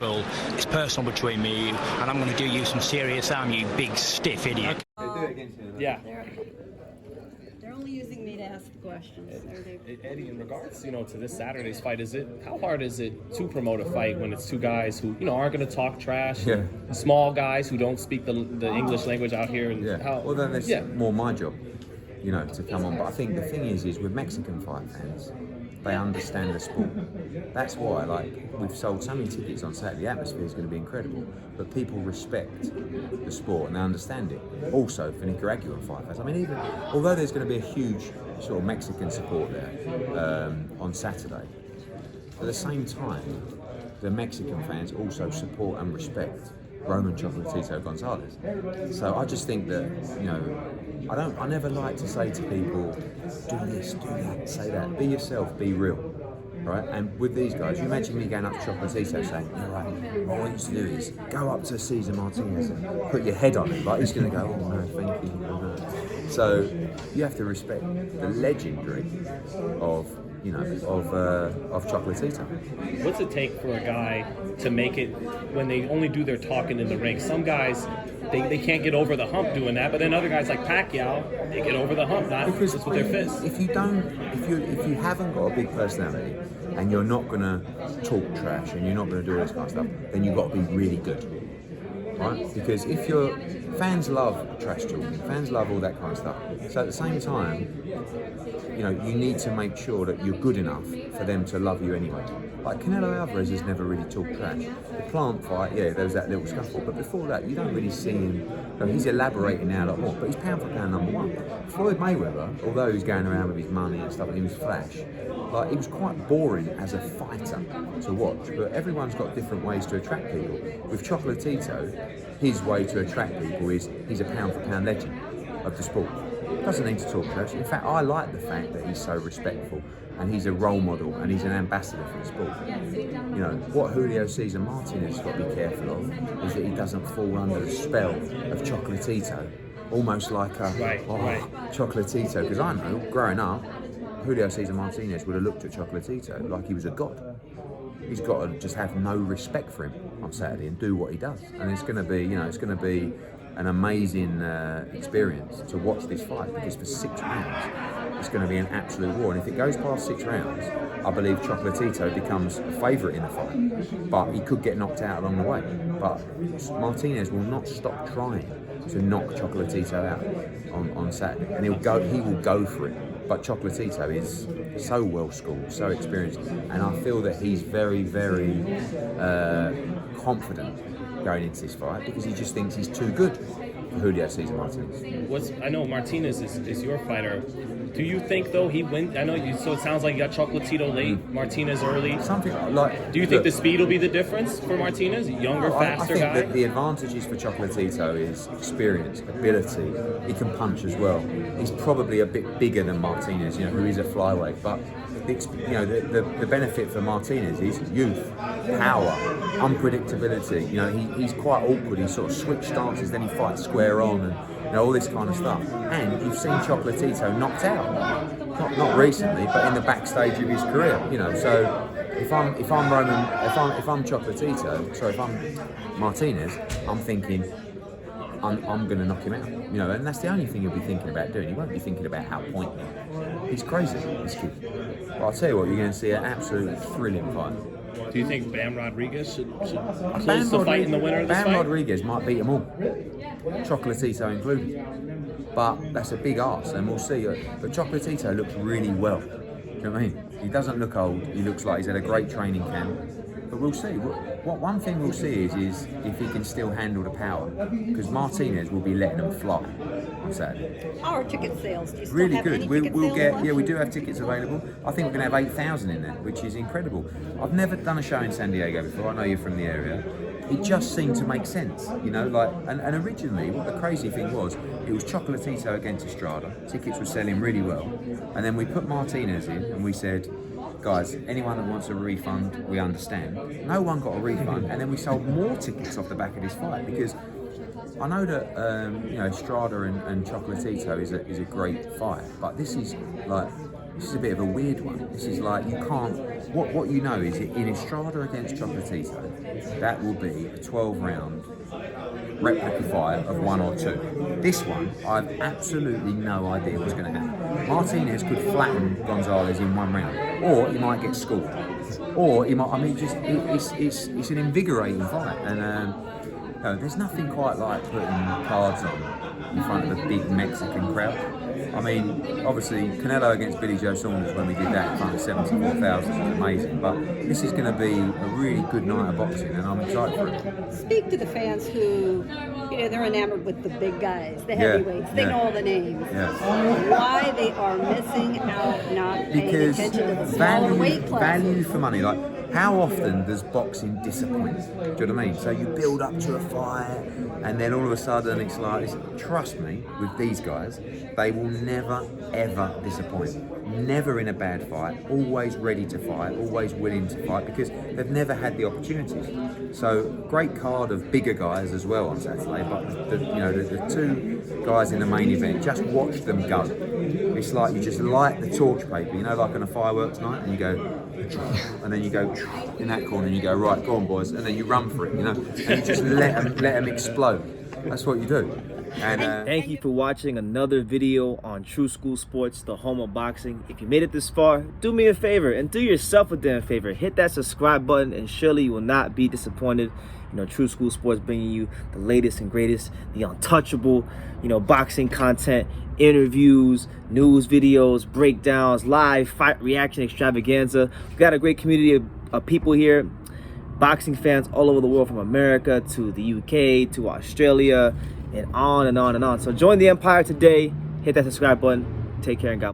Well, it's personal between me and you, and I'm going to do you some serious harm, you big stiff idiot. They do it against you. Yeah. They're only using me to ask questions. Eddie, in regards, to this Saturday's fight, how hard is it to promote a fight when it's two guys who, aren't going to talk trash? Yeah. Small guys who don't speak the English language out here. And Well, then it's more my job, to come on. But I think the thing is with Mexican fight fans, they understand the sport. That's why, we've sold so many tickets on Saturday. The atmosphere is going to be incredible. But people respect the sport and they understand it. Also, for Nicaraguan fight fans, although there's going to be a huge sort of Mexican support there on Saturday, at the same time, the Mexican fans also support and respect Roman Chocolatito Gonzalez. So I just think that, I never like to say to people, do this, do that, say that. Be yourself, be real, right? And with these guys, you imagine me going up to Chocolatito saying, right, what I used to do is go up to Cesar Martinez and put your head on him. He's going to go, oh no, thank you, oh, no. So you have to respect the legendary of Chocolatito. What's it take for a guy to make it when they only do their talking in the ring? Some guys, they can't get over the hump doing that, but then other guys like Pacquiao, they get over the hump, not just with their fists. If you haven't got a big personality and you're not going to talk trash and you're not going to do all this kind of stuff, then you've got to be really good, right? Because fans love trash talking, fans love all that kind of stuff. So at the same time, you need to make sure that you're good enough for them to love you anyway. Like Canelo Alvarez has never really talked trash. The Plant fight, there was that little scuffle, but before that, you don't really see him. He's elaborating now a lot more, but he's pound for pound number one. Floyd Mayweather, although he's going around with his money and stuff, and he was flash, he was quite boring as a fighter to watch. But everyone's got different ways to attract people. With Chocolatito, his way to attract people is he's a pound for pound legend of the sport. Doesn't need to talk trash. In fact, I like the fact that he's so respectful and he's a role model and he's an ambassador for the sport. What Julio Cesar Martinez has got to be careful of is that he doesn't fall under the spell of Chocolatito, almost like Chocolatito. Because I know, growing up, Julio Cesar Martinez would have looked at Chocolatito like he was a god. He's got to just have no respect for him on Saturday and do what he does. And it's going to be an amazing experience to watch this fight, because for 6 rounds it's going to be an absolute war, and if it goes past 6 rounds, I believe Chocolatito becomes a favourite in the fight, but he could get knocked out along the way. But Martinez will not stop trying to knock Chocolatito out on Saturday, and he will go for it. But Chocolatito is so well schooled, so experienced, and I feel that he's very, very confident going into this fight, because he just thinks he's too good for Julio Cesar Martinez. I know Martinez is your fighter. Do you think though he wins? I know you. So it sounds like you got Chocolatito late, Martinez early. Something like. Do you think the speed will be the difference for Martinez? Younger, faster guy. I think that the advantages for Chocolatito is experience, ability. He can punch as well. He's probably a bit bigger than Martinez, who is a flyweight, but. The benefit for Martinez is youth, power, unpredictability. He's quite awkward. He sort of switch stances, then he fights square on, and all this kind of stuff. And you've seen Chocolatito knocked out, not recently, but in the backstage of his career. So if I'm Martinez, I'm thinking. I'm going to knock him out, and that's the only thing he'll be thinking about doing. He won't be thinking about how point me. He's crazy, this kid. But I'll tell you what, you're going to see an absolutely thrilling fight. Do you think Bam Rodriguez should close the fight in the winner of this fight? Bam Rodriguez might beat them all, Chocolatito included. But that's a big ask, and we'll see. But Chocolatito looks really well. Do you know what I mean? He doesn't look old. He looks like he's had a great training camp. But we'll see. One thing we'll see is if he can still handle the power, because Martinez will be letting them fly on Saturday. How are ticket sales? Do you still Really have good. any We'll ticket get. sales Yeah, we do have tickets available. I think we're going to have 8,000 in there, which is incredible. I've never done a show in San Diego before. I know you're from the area. It just seemed to make sense, and originally, what the crazy thing was, it was Chocolatito against Estrada. Tickets were selling really well, and then we put Martinez in, and we said, guys, anyone that wants a refund, we understand. No one got a refund, and then we sold more tickets off the back of this fight, because I know that Estrada and Chocolatito is a great fight, but this is like This is a bit of a weird one. This is like, you can't, what you know is in Estrada against Chocolatito, that will be a 12-round replica fight of 1 or 2. This one, I've absolutely no idea what's going to happen. Martinez could flatten Gonzalez in 1 round, or he might get scored, or he might. I mean, just it's an invigorating fight, and there's nothing quite like putting cards on in front of a big Mexican crowd. I mean, obviously, Canelo against Billy Joe Saunders, when we did that in front of 74,000, was amazing. But this is going to be a really good night of boxing, and I'm excited for it. Speak to the fans who, they're enamored with the big guys, the heavyweights. They know all the names. Yeah. Why they are missing out, not paying attention to the smaller weight classes. Value for money. Like, how often does boxing disappoint? Do you know what I mean? So you build up to a fight, and then all of a sudden it's like, trust me, with these guys, they will never ever disappoint. Never in a bad fight, always ready to fight, always willing to fight, because they've never had the opportunities. So great card of bigger guys as well on Saturday, but the 2 guys in the main event, just watch them go. It's like you just light the torch paper, like on a fireworks night, and you go, and then you go in that corner, and you go, right, go on boys, and then you run for it, and you just let them explode. That's what you do. And thank you for watching another video on True School Sports, the home of boxing. If you made it this far, do me a favor and do yourself a damn favor. Hit that subscribe button, and surely you will not be disappointed. True School Sports bringing you the latest and greatest, the untouchable, boxing content, interviews, news videos, breakdowns, live fight reaction extravaganza. We've got a great community of people here, boxing fans all over the world, from America to the UK to Australia, and on and on and on. So join the empire today. Hit that subscribe button. Take care and God bless.